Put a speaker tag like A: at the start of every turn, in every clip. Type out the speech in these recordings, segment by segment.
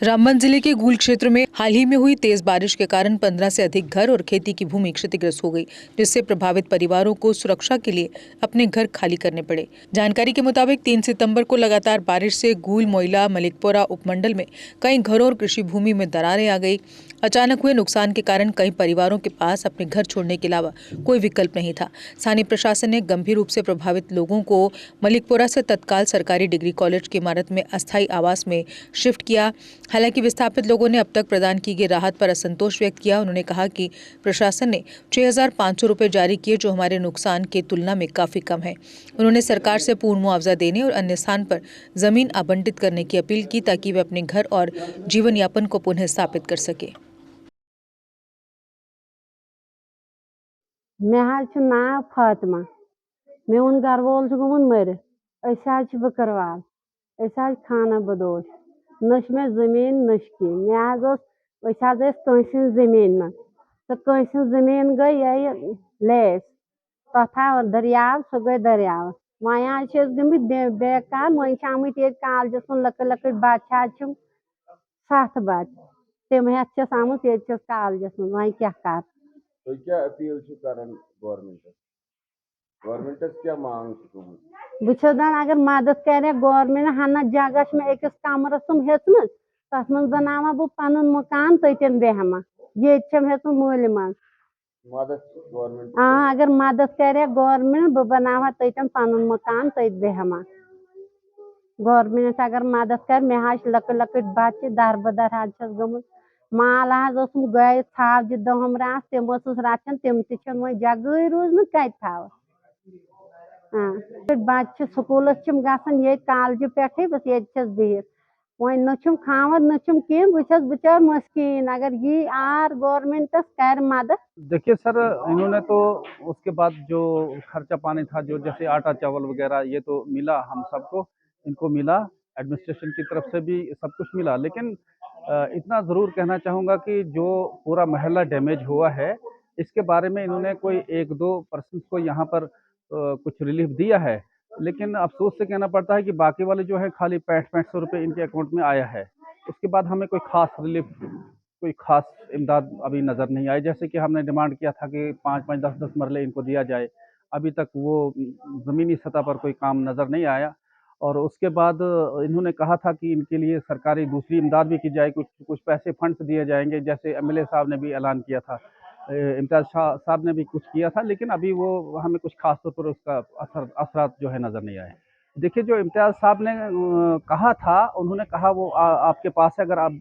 A: रामबन जिले के गूल क्षेत्र में हाल ही में हुई तेज बारिश के कारण 15 से अधिक घर और खेती की भूमि क्षतिग्रस्त हो गई, जिससे प्रभावित परिवारों को सुरक्षा के लिए अपने घर खाली करने पड़े। जानकारी के मुताबिक 3 सितंबर को लगातार बारिश से गूल, मोइला, मलिकपुरा उपमंडल में कई घरों और कृषि भूमि में दरारें आ गई। अचानक हुए नुकसान के कारण कई परिवारों के पास अपने घर छोड़ने के अलावा कोई विकल्प नहीं था। स्थानीय प्रशासन ने गंभीर रूप से प्रभावित लोगों को मलिकपुरा से तत्काल सरकारी डिग्री कॉलेज की इमारत में अस्थायी आवास में शिफ्ट किया। हालांकि विस्थापित लोगों ने अब तक प्रदान की गई राहत पर असंतोष व्यक्त किया। उन्होंने कहा कि प्रशासन ने 6,500 रुपये जारी किए, जो हमारे नुकसान की तुलना में काफी कम है। उन्होंने सरकार से पूर्ण मुआवजा देने और अन्य स्थान पर जमीन आवंटित करने की अपील की, ताकि वे अपने घर और जीवन यापन को पुनः स्थापित कर सके।
B: नाव फातिमा मेन घर वोल गोमुत मरित बकरवाल खाना बदोश न जमीन न मे तहस जमीन मन तो कंस जमीन गई लेस तथा दरियाव सह गई दरियाव वह आज गमित बेकार वह आमित कॉलेजस मन लकट लकट बच्चे 7 बच्चे तम हेत आमुत कॉलेजस मन वह क्या कर
C: तो क्या अपील गवर्नमेंट क्या मांग
B: बस अगर मदद कर गवर्नमेंट हना जगह में अकिस कमरस हेचम तथ मन बनावा बह पन मकान तथन बेहमा ये हेचम मूल मन अगर मदद कर गवर्नमेंट बह बनावा तथन पन मकान तथ बेहमा गवर्नमेंट अगर मदद कर मे लकट लकट बच्चे दर बदर गुत माल गाय थाव दहम रात तम रचन तम वो जगह रूज कत थाव बच्चे स्कूल ये कॉलेज पे बस ये बिहित वो न खावन न कह बस बिचार मस्किन अगर ये आर गवर्नमेंटस कर मदद।
D: देखिए सर, इन्होंने तो उसके बाद जो खर्चा पानी था, जो जैसे आटा चावल वगैरह, ये तो मिला हम सबको, इनको मिला, एडमिनिस्ट्रेशन की तरफ से भी सब कुछ मिला। लेकिन इतना ज़रूर कहना चाहूँगा कि जो पूरा महल्ला डैमेज हुआ है, इसके बारे में इन्होंने कोई 1-2 पर्सन को यहाँ पर कुछ रिलीफ दिया है। लेकिन अफसोस से कहना पड़ता है कि बाकी वाले जो है खाली 6500 रुपये इनके अकाउंट में आया है। उसके बाद हमें कोई खास रिलीफ, कोई खास इमदाद अभी नज़र नहीं आई। जैसे कि हमने डिमांड किया था कि 5-5, 10-10 मरले इनको दिया जाए, अभी तक वो ज़मीनी सतह पर कोई काम नज़र नहीं आया। और उसके बाद इन्होंने कहा था कि इनके लिए सरकारी दूसरी इमदाद भी की जाए, कुछ कुछ पैसे फंड्स दिए जाएंगे, जैसे एमएलए साहब ने भी ऐलान किया था, इम्तियाज़ शाह साहब ने भी कुछ किया था। लेकिन अभी वो हमें कुछ खास तौर पर उसका असरात जो है नज़र नहीं आए। देखिए, जो इम्तियाज़ साहब ने कहा था, उन्होंने कहा वो आपके पास है, अगर आप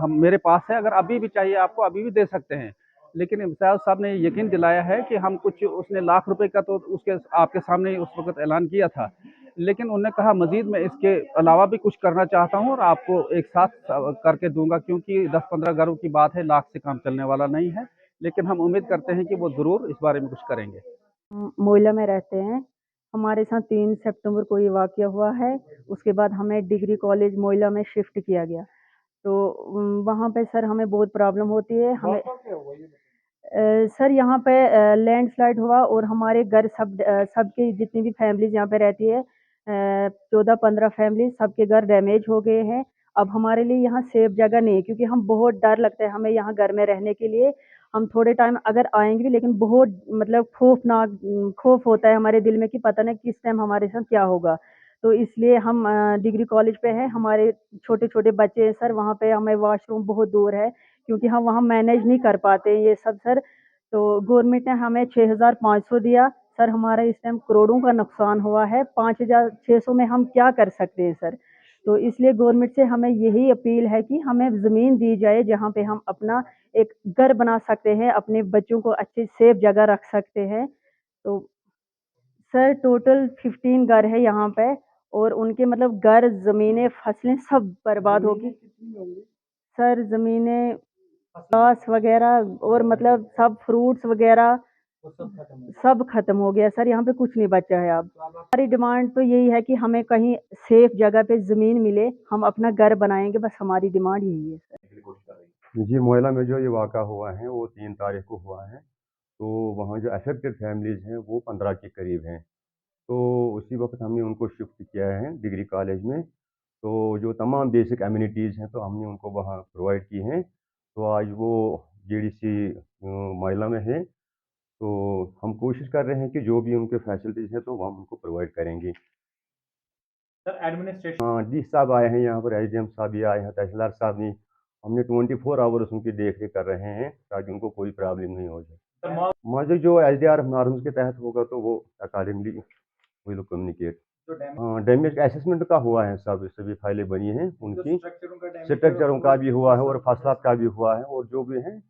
D: हम मेरे पास है, अगर अभी भी चाहिए आपको अभी भी दे सकते हैं। लेकिन इम्तियाज़ साहब ने यकीन दिलाया है कि हम कुछ, उसने लाख रुपए का तो उसके आपके सामने ही उस वक्त ऐलान किया था। लेकिन उन्होंने कहा मजीद मैं इसके अलावा भी कुछ करना चाहता हूँ और आपको एक साथ करके दूंगा, क्योंकि 10-15 घरों की बात है, लाख से काम चलने वाला नहीं है। लेकिन हम उम्मीद करते हैं कि वो ज़रूर इस बारे में कुछ करेंगे।
E: मोइला में रहते हैं। हमारे साथ 3 सितंबर को ये वाक़या हुआ है। उसके बाद हमें डिग्री कॉलेज मोइला में शिफ्ट किया गया। तो वहाँ पे सर हमें बहुत प्रॉब्लम होती है। हमें सर यहाँ पे लैंडस्लाइड हुआ और हमारे घर सबके जितनी भी फैमिलीज़ यहाँ पे रहती है, 14-15 फैमिली, सबके घर डैमेज हो गए हैं। अब हमारे लिए यहाँ सेफ जगह नहीं है, क्योंकि हम बहुत डर लगता है हमें यहाँ घर में रहने के लिए। हम थोड़े टाइम अगर आएंगे भी, लेकिन बहुत मतलब खौफनाक खौफ होता है हमारे दिल में कि पता नहीं किस टाइम हमारे साथ क्या होगा। तो इसलिए हम डिग्री कॉलेज पे है, हमारे छोटे छोटे बच्चे हैं सर, वहाँ पे हमें वॉशरूम बहुत दूर है, क्योंकि हम वहाँ मैनेज नहीं कर पाते ये सब सर। तो गवर्नमेंट ने हमें 6,500 दिया सर। हमारा इस टाइम करोड़ों का नुकसान हुआ है, 5,600 में हम क्या कर सकते हैं सर। तो इसलिए गवर्नमेंट से हमें यही अपील है कि हमें ज़मीन दी जाए जहाँ पे हम अपना एक घर बना सकते हैं, अपने बच्चों को अच्छी सेफ जगह रख सकते हैं। तो सर टोटल 15 घर है यहाँ पे, और उनके मतलब घर, ज़मीनें, फसलें सब बर्बाद होगी सर। ज़मीनें, घास वगैरह और मतलब सब फ्रूट्स वगैरह सब खत्म हो गया सर। यहाँ पे कुछ नहीं बचा है अब। हमारी डिमांड तो यही है कि हमें कहीं सेफ जगह पे ज़मीन मिले, हम अपना घर बनाएंगे, बस हमारी डिमांड यही है सर।
C: जी, मोहल्ला में जो ये वाक़ा हुआ है वो 3 तारीख को हुआ है। तो वहाँ जो अफेक्टेड फैमिलीज़ हैं वो 15 के करीब हैं। तो उसी वक़्त हमने उनको शिफ्ट किया है डिग्री कॉलेज में। तो जो तमाम बेसिक एमिनिटीज़ हैं तो हमने उनको वहाँ प्रोवाइड की हैं। तो आज वो जेडीसी महिला में है, तो हम कोशिश कर रहे हैं कि जो भी उनके फैसिलिटीज़ हैं तो वो हम उनको प्रोवाइड करेंगे।
F: सर एडमिनिस्ट्रेशन
C: हाँ, डी साहब आए हैं यहाँ पर, एसडीएम साहब भी आए हैं, तहसीलदार साहब भी। हमने 24 आवर्स उनकी देख रेख कर रहे हैं ताकि उनको कोई प्रॉब्लम नहीं हो जाए। मुझे जो एसडीआरएफ नॉर्म्स के तहत होगा तो वो अकॉर्डिंगली वी विल कम्युनिकेट।
F: जो डैम
C: हाँ, डैमेज असेसमेंट का हुआ है, सब सभी फाइलें बनी हैं उनकी,
F: स्ट्रक्चरों का डैमेज
C: स्ट्रक्चरों का भी हुआ है और फसलात का भी हुआ है, और जो भी है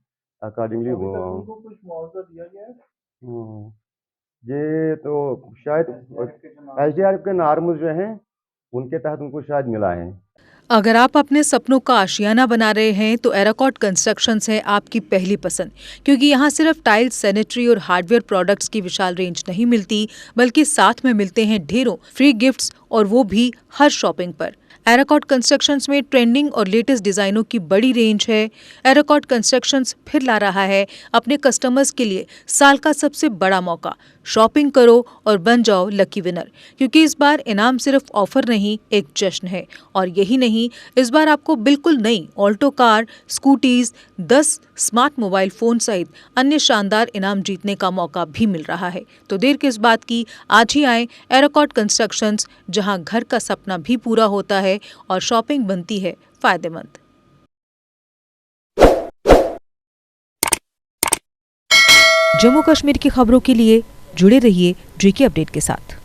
C: अकॉर्डिंगली वो
F: उनको कुछ मुआवजा दिया गया है।
C: हाँ, ये तो शायद एसडीआरएफ के नॉर्म्स जो हैं उनके तहत उनको शायद मिला है।
A: अगर आप अपने सपनों का आशियाना बना रहे हैं तो एराकॉट कंस्ट्रक्शंस है आपकी पहली पसंद, क्योंकि यहाँ सिर्फ टाइल्स, सैनिटरी और हार्डवेयर प्रोडक्ट्स की विशाल रेंज नहीं मिलती, बल्कि साथ में मिलते हैं ढेरों फ्री गिफ्ट्स, और वो भी हर शॉपिंग पर। एराकॉट कंस्ट्रक्शंस में ट्रेंडिंग और लेटेस्ट डिजाइनों की बड़ी रेंज है। एराकॉट कंस्ट्रक्शंस फिर ला रहा है अपने कस्टमर्स के लिए साल का सबसे बड़ा मौका। शॉपिंग करो और बन जाओ लकी विनर, क्योंकि इस बार इनाम सिर्फ ऑफर नहीं, एक जश्न है। और यही नहीं, इस बार आपको बिल्कुल नई Alto car, scooties, 10 smart mobile phone सहित अन्य शानदार इनाम जीतने का मौका भी मिल रहा है। तो देर किस बात की, आज ही आए एराकॉट कंस्ट्रक्शंस, जहां घर का सपना भी पूरा होता है और शॉपिंग बनती है फायदेमंद। जम्मू कश्मीर की खबरों के लिए जुड़े रहिए JK अपडेट के साथ।